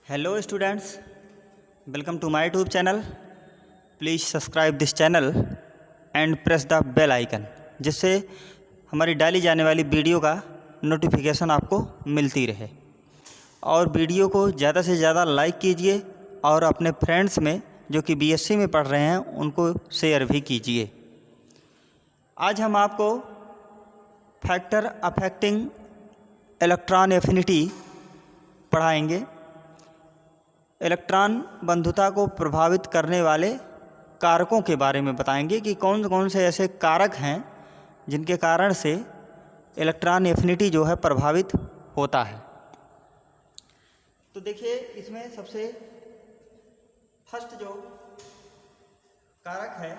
Hello students, welcome to my YouTube channel. Please subscribe this channel and press the bell icon जिससे हमारी डाली जाने वाली video का नोटिफिकेशन आपको मिलती रहे। और वीडियो को ज़्यादा से ज़्यादा लाइक कीजिए और अपने फ्रेंड्स में जो कि बीएससी में पढ़ रहे हैं उनको शेयर भी कीजिए। आज हम आपको फैक्टर अफेक्टिंग इलेक्ट्रॉन एफिनिटी पढ़ाएंगे। इलेक्ट्रॉन बंधुता को प्रभावित करने वाले कारकों के बारे में बताएंगे कि कौन कौन से ऐसे कारक हैं जिनके कारण से इलेक्ट्रॉन एफिनिटी जो है प्रभावित होता है। तो देखिए, इसमें सबसे फर्स्ट जो कारक है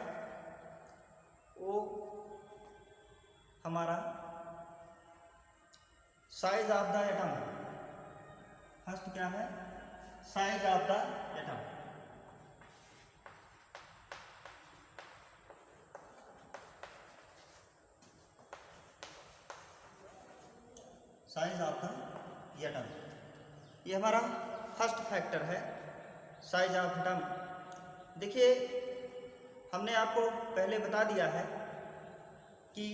वो हमारा size of the atom. First क्या है? Size of the atom. Size of the atom ये हमारा फर्स्ट फैक्टर है, साइज ऑफ एटम। देखिए, हमने आपको पहले बता दिया है कि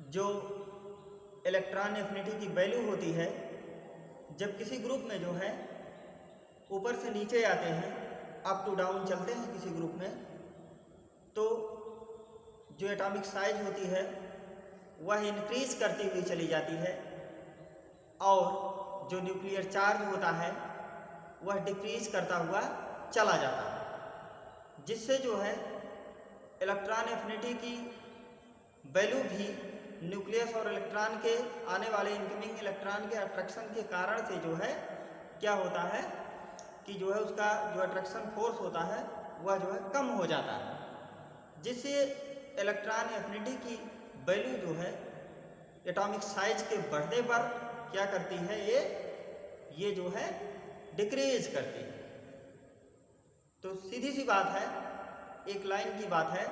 जो इलेक्ट्रॉन एफिनिटी की वैल्यू होती है, जब किसी ग्रुप में जो है ऊपर से नीचे आते हैं, अप टू डाउन चलते हैं किसी ग्रुप में, तो जो एटॉमिक साइज होती है वह इंक्रीज करती हुई चली जाती है और जो न्यूक्लियर चार्ज होता है वह डिक्रीज करता हुआ चला जाता है, जिससे जो है इलेक्ट्रॉन एफिनिटी की वैल्यू भी न्यूक्लियस और इलेक्ट्रॉन के आने वाले इनकमिंग इलेक्ट्रॉन के अट्रैक्शन के कारण से जो है क्या होता है कि जो है उसका जो अट्रैक्शन फोर्स होता है वह जो है कम हो जाता है, जिससे इलेक्ट्रॉन एफिनिटी की वैल्यू जो है एटॉमिक साइज के बढ़ने पर क्या करती है, ये जो है डिक्रीज करती है। तो सीधी सी बात है, एक लाइन की बात है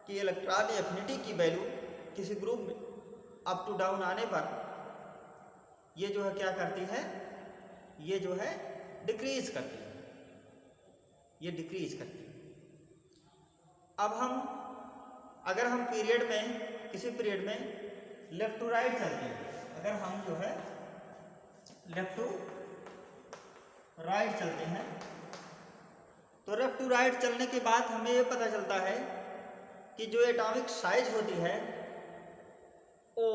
कि इलेक्ट्रॉन एफिनिटी की वैल्यू किसी ग्रुप में अप टू डाउन आने पर ये जो है क्या करती है, ये जो है डिक्रीज करती है, ये डिक्रीज करती है। अब अगर हम पीरियड में किसी पीरियड में लेफ्ट टू राइट चलते हैं, अगर हम जो है लेफ्ट टू राइट चलते हैं, तो लेफ्ट टू राइट चलने के बाद हमें ये पता चलता है कि जो एटॉमिक साइज होती है वो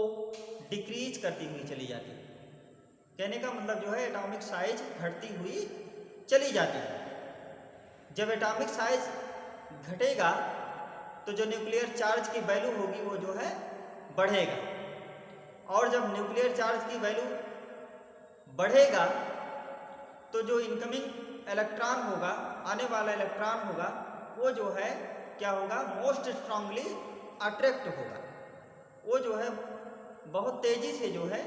डिक्रीज करती हुई चली जाती है। कहने का मतलब जो है एटॉमिक साइज घटती हुई चली जाती है। जब एटॉमिक साइज घटेगा तो जो न्यूक्लियर चार्ज की वैल्यू होगी वो जो है बढ़ेगा, और जब न्यूक्लियर चार्ज की वैल्यू बढ़ेगा तो जो इनकमिंग इलेक्ट्रॉन होगा, आने वाला इलेक्ट्रॉन होगा, वो जो है क्या होगा, मोस्ट स्ट्रांगली अट्रैक्ट होगा। वो जो है बहुत तेजी से जो है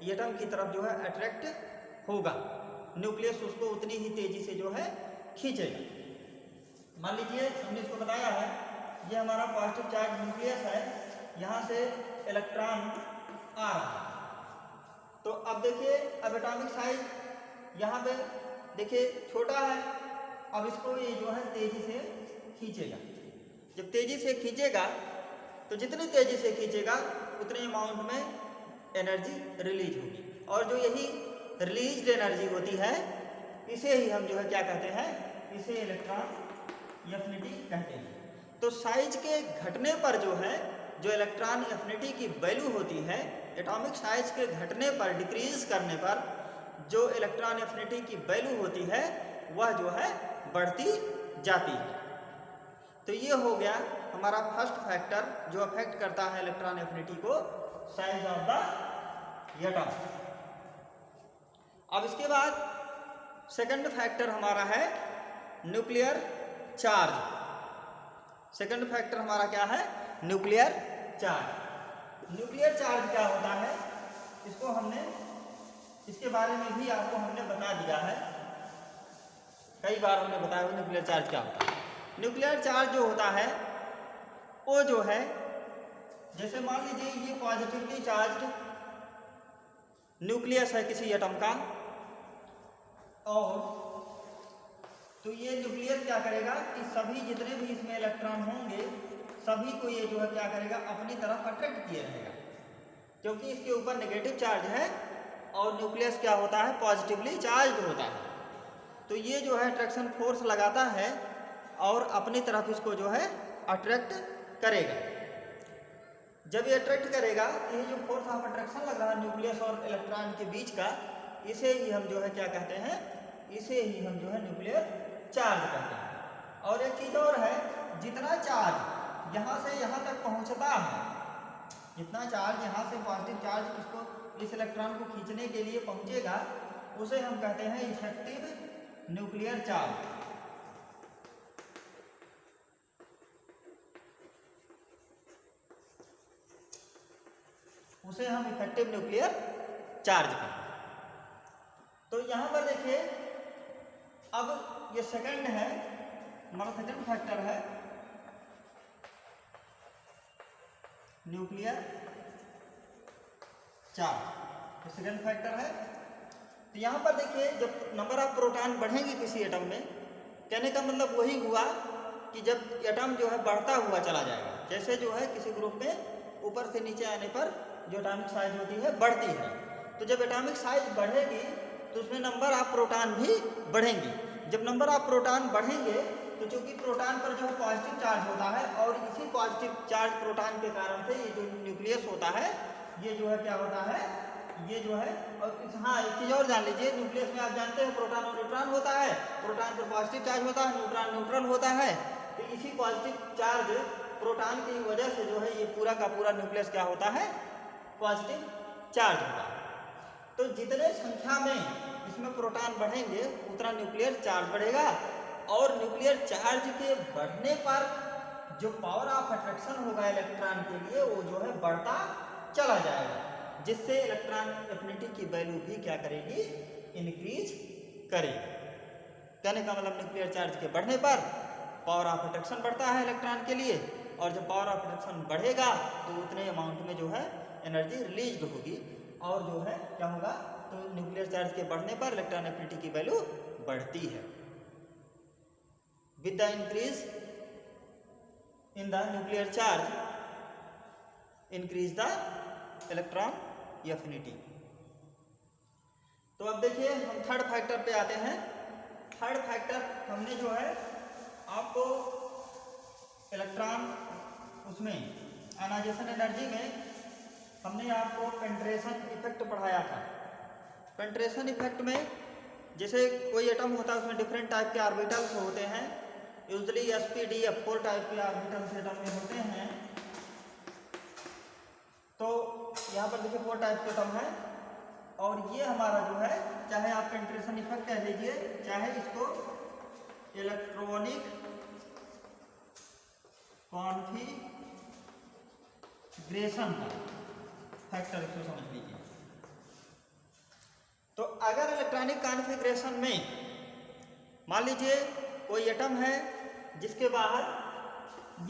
एटम की तरफ जो है अट्रैक्ट होगा, न्यूक्लियस उसको उतनी ही तेजी से जो है खींचेगा। मान लीजिए हमने इसको बताया है, ये हमारा पॉजिटिव चार्ज न्यूक्लियस है, यहाँ से इलेक्ट्रॉन आ रहा है। तो अब देखिए, अब एटॉमिक साइज यहाँ पे देखिए छोटा है, अब इसको ये जो है तेजी से खींचेगा। जब तेजी से खींचेगा तो जितनी तेजी से खींचेगा उतने अमाउंट में एनर्जी रिलीज होगी, और जो यही रिलीज्ड एनर्जी होती है इसे ही हम जो है क्या कहते हैं, इसे इलेक्ट्रॉन एफिनिटी कहते हैं। तो साइज के घटने पर जो है, जो इलेक्ट्रॉन एफिनिटी की वैल्यू होती है, एटॉमिक साइज के घटने पर, डिक्रीज करने पर जो इलेक्ट्रॉन एफिनिटी की वैल्यू होती है वह जो है बढ़ती जाती है। तो ये हो गया हमारा फर्स्ट फैक्टर जो अफेक्ट करता है इलेक्ट्रॉन एफिनिटी को, साइज ऑफ द एटम। अब इसके बाद सेकंड फैक्टर हमारा है न्यूक्लियर चार्ज। सेकंड फैक्टर हमारा क्या है, न्यूक्लियर चार्ज। न्यूक्लियर चार्ज क्या होता है, इसके बारे में भी आपको हमने बता दिया है, कई बार हमने बताया न्यूक्लियर चार्ज क्या होता है। न्यूक्लियर चार्ज जो होता है वो जो है, जैसे मान लीजिए ये पॉजिटिवली चार्ज्ड न्यूक्लियस है किसी एटम का, और तो ये न्यूक्लियस क्या करेगा कि सभी जितने भी इसमें इलेक्ट्रॉन होंगे सभी को ये जो है क्या करेगा अपनी तरफ अट्रैक्ट किए रहेगा, क्योंकि इसके ऊपर नेगेटिव चार्ज है और न्यूक्लियस क्या होता है पॉजिटिवली चार्ज होता है। तो ये जो है अट्रैक्शन फोर्स लगाता है और अपनी तरफ इसको जो है अट्रैक्ट करेगा। जब ये अट्रैक्ट करेगा ये जो फोर्स ऑफ अट्रैक्शन लग रहा है न्यूक्लियस और इलेक्ट्रॉन के बीच का, इसे ही हम जो है क्या कहते हैं, इसे ही हम जो है न्यूक्लियर चार्ज कहते हैं। और एक चीज़ और है, जितना चार्ज यहाँ से यहाँ तक पहुँचता है, जितना चार्ज यहाँ से पॉजिटिव चार्ज इसको इस इलेक्ट्रॉन को खींचने के लिए पहुँचेगा उसे हम कहते हैं इफेक्टिव न्यूक्लियर चार्ज। उसे हम इफेक्टिव न्यूक्लियर चार्ज कहें। तो यहाँ पर देखिए अब ये सेकंड है, हमारा सेकंड फैक्टर है न्यूक्लियर चार्ज, ये सेकंड फैक्टर है। तो यहाँ पर देखिए जब नंबर ऑफ प्रोटॉन बढ़ेंगे किसी एटम में, कहने का मतलब वही हुआ कि जब एटम जो है बढ़ता हुआ चला जाएगा, जैसे जो है किसी ग्रुप में ऊपर से नीचे आने पर जो एटॉमिक साइज होती है बढ़ती है, तो जब एटॉमिक साइज बढ़ेगी तो उसमें नंबर ऑफ प्रोटॉन भी बढ़ेंगे। जब नंबर ऑफ प्रोटॉन बढ़ेंगे तो चूंकि प्रोटॉन पर जो है पॉजिटिव चार्ज होता है और इसी पॉजिटिव चार्ज प्रोटॉन के कारण से ये जो न्यूक्लियस होता है ये जो है क्या होता है, ये जो है। और हाँ एक चीज़ और जान लीजिए, न्यूक्लियस में आप जानते हैं प्रोटॉन और न्यूट्रॉन होता है, प्रोटॉन पर पॉजिटिव चार्ज होता है, न्यूट्रॉन न्यूट्रल होता है। तो इसी पॉजिटिव चार्ज प्रोटॉन की वजह से जो है ये पूरा का पूरा न्यूक्लियस क्या होता है, पॉजिटिव चार्ज होता है। तो जितने संख्या में इसमें प्रोटॉन बढ़ेंगे उतना न्यूक्लियर चार्ज बढ़ेगा, और न्यूक्लियर चार्ज के बढ़ने पर जो पावर ऑफ अट्रैक्शन होगा इलेक्ट्रॉन के लिए वो जो है बढ़ता चला जाएगा, जिससे इलेक्ट्रॉन एफिनिटी की वैल्यू भी क्या करेगी, इंक्रीज करेगी। कहने का मतलब न्यूक्लियर चार्ज के बढ़ने पर पावर ऑफ अट्रैक्शन बढ़ता है इलेक्ट्रॉन के लिए, और जब पावर ऑफ अट्रैक्शन बढ़ेगा तो उतने अमाउंट में जो है एनर्जी रिलीज होगी, और जो है क्या होगा, तो न्यूक्लियर चार्ज के बढ़ने पर इलेक्ट्रॉन एफिनिटी की वैल्यू बढ़ती है। With the increase in the nuclear charge increase the electron affinity. तो अब देखिए हम थर्ड फैक्टर पे आते हैं। थर्ड फैक्टर हमने जो है आपको इलेक्ट्रॉन उसमें आयनाइजेशन एनर्जी में हमने आपको पेंट्रेशन इफेक्ट पढ़ाया था। पेंट्रेशन इफेक्ट में जैसे कोई एटम होता है उसमें डिफरेंट टाइप के ऑर्बिटल्स होते हैं, यूजली sp-d F4 टाइप के ऑर्बिटल्स एटम में होते हैं। तो यहाँ पर देखिए 4 टाइप के एटम है, और ये हमारा जो है चाहे आप पेंट्रेशन इफेक्ट कह लीजिए, चाहे इसको इलेक्ट्रॉनिक कॉन्फिगरेशन का फैक्टर इसको समझ लीजिए। तो अगर इलेक्ट्रॉनिक कॉन्फ़िगरेशन में मान लीजिए कोई एटम है जिसके बाहर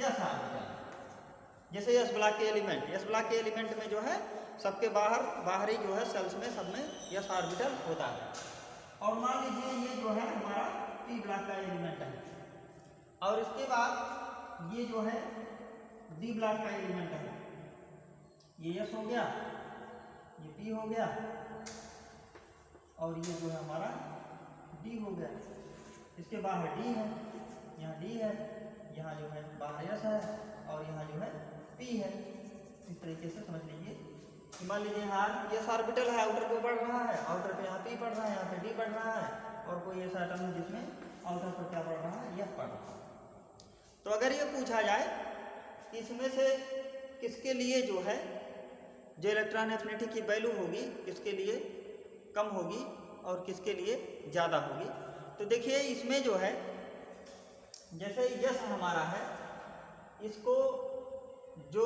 यस ऑर्बिटल, जैसे यस ब्लॉक के एलिमेंट, यस ब्लॉक के एलिमेंट में जो है सबके बाहरी जो है सेल्स में सब में यस ऑर्बिटल होता है। और मान लीजिए ये जो है हमारा पी ब्लॉक का एलिमेंट है, और इसके बाद ये जो है डी ब्लॉक का एलिमेंट है, ये यस हो गया, ये पी हो गया, और ये जो है हमारा डी हो गया। इसके बाहर डी है, यहाँ डी है, यहाँ जो है बाहर यस है, और यहाँ जो है पी है। इस तरीके से समझ लीजिए। मान लीजिए यहाँ यस ऑर्बिटल है, आउटर पे बढ़ रहा है, आउटर पे यहाँ पी बढ़ रहा है, यहाँ पे डी बढ़ रहा है, और कोई ऐसा एटम है जिसमें आउटर पर क्या बढ़ रहा है, यस बढ़ रहा है। तो अगर ये पूछा जाए कि इसमें से किसके लिए जो है जो इलेक्ट्रॉन एफिनिटी की वैल्यू होगी किसके लिए कम होगी और किसके लिए ज़्यादा होगी, तो देखिए इसमें जो है जैसे यस हमारा है, इसको जो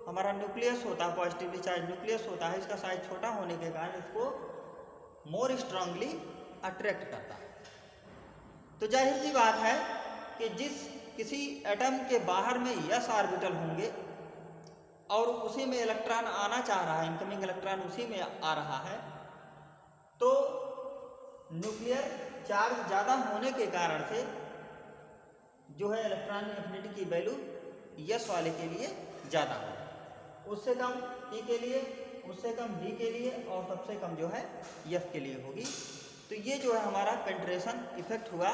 हमारा न्यूक्लियस होता है, पॉजिटिवली चार्ज न्यूक्लियस होता है, इसका साइज छोटा होने के कारण इसको मोर स्ट्रांगली अट्रैक्ट करता है। तो जाहिर सी बात है कि किसी एटम के बाहर में यस ऑर्बिटल होंगे और उसी में इलेक्ट्रॉन आना चाह रहा है, इनकमिंग इलेक्ट्रॉन उसी में आ रहा है, तो न्यूक्लियर चार्ज ज़्यादा होने के कारण से जो है इलेक्ट्रॉन एफिनिटी की वैल्यू यस वाले के लिए ज़्यादा हो, उससे कम ई के लिए, उससे कम डी के लिए और सबसे कम जो है एफ के लिए होगी। तो ये जो है हमारा पेंट्रेशन इफेक्ट हुआ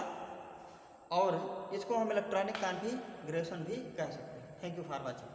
और इसको हम इलेक्ट्रॉनिक कॉन्फ़िगरेशन भी कह सकते हैं। Thank you for watching.